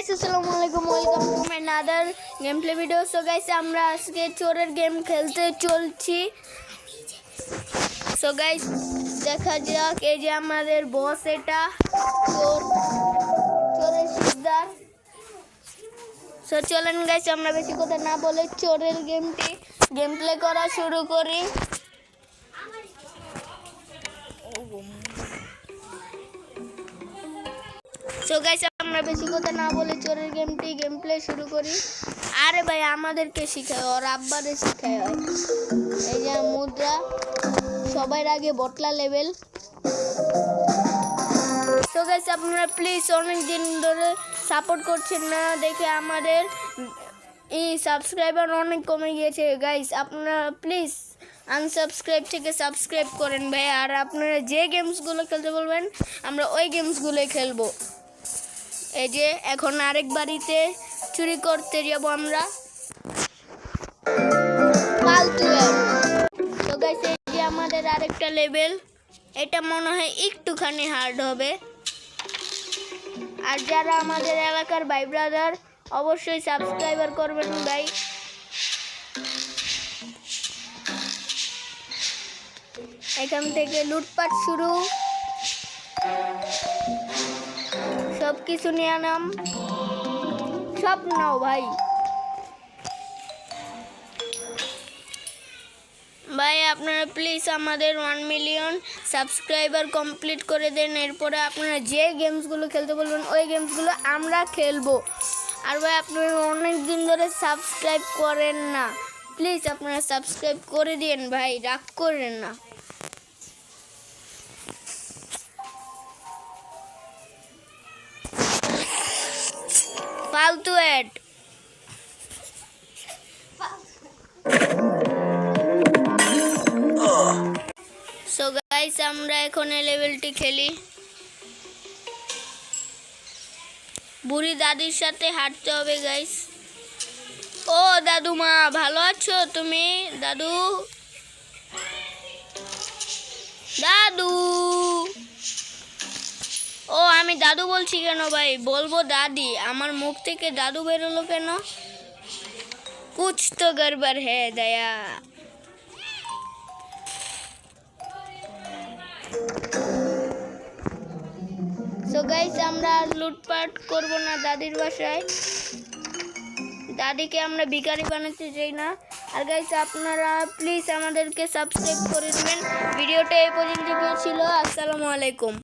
guys, assalamualaikum, welcome to my another gameplay video. So guys, আমরা আজকে চোরের game খেলতে চলছি। So guys, দেখা যাক এই যে আমাদের বস, এটা চোরের শিকদার। So চলেন guys, আমরা বেশি কথা না বলে চোরের গেম প্লে করা শুরু করি। So guys, আমরা বেশি কথা না বলে চোরের গেম প্লে শুরু করি। আরে ভাই, আমাদেরকে শিখায় ওর আব্বারে শিখায় হয়। এই যে মুদ্রা সবার আগে বটলা লেভেল। So guys, আপনারা প্লিজ অনেক দিন ধরে সাপোর্ট করছেন না দেখে আমাদের এই সাবস্ক্রাইবার অনেক কমে গিয়েছে। গাইস, আপনারা প্লিজ আনসাবস্ক্রাইব থেকে সাবস্ক্রাইব করেন ভাই। আর আপনারা যে গেমসগুলো খেলতে বলবেন আমরা ওই গেমসগুলোই খেলবো। এই যে এখন আরেক বাড়িতে চুরি করতে যাব আমরা। তো গাইস, এই যে আমাদের আরেকটা লেভেল, এটা মনে হয় একটুখানি হার্ড হবে। আর যারা আমাদের এলাকার ভাই ব্রাদার অবশ্যই সাবস্ক্রাইবার করবেন ভাই। এখান থেকে লুটপাট শুরু, সব কিছু নিয়ে নাম, সব নাও ভাই। ভাই আপনারা প্লিজ আমাদের 1 মিলিয়ন সাবস্ক্রাইবার কমপ্লিট করে দেন। এরপরে আপনারা যে গেমসগুলো খেলতে বলবেন ওই গেমসগুলো আমরা খেলবো। আর ভাই, আপনারা অনেক দিন ধরে সাবস্ক্রাইব করেন না, প্লিজ আপনারা সাবস্ক্রাইব করে দিন ভাই, রাগ করেন না। ফালতু অ্যাড। সো গাইস, আমরা এখন এই লেভেলটি খেলি। বুড়ি দাদির সাথে হাঁটতে হবে গাইস। ও দাদুমা, ভালো আছো তুমি? দাদু দাদু ও, আমি দাদু বলছি কেন ভাই? বলবো দাদি, আমার মুখ থেকে দাদু বেরোলো কেন? কুছ তো গড়বড় হ্যায় দয়া। সো গাইস, আমরা আর লুটপাট করব না দাদির বাসায়। দাদিকে আমরা ভিখারি বানাতে চাই না। আর গাইস, আপনারা প্লিজ আমাদেরকে সাবস্ক্রাইব করে দেবেন। ভিডিওটা এই পর্যন্ত ছিল। আসসালামু আলাইকুম।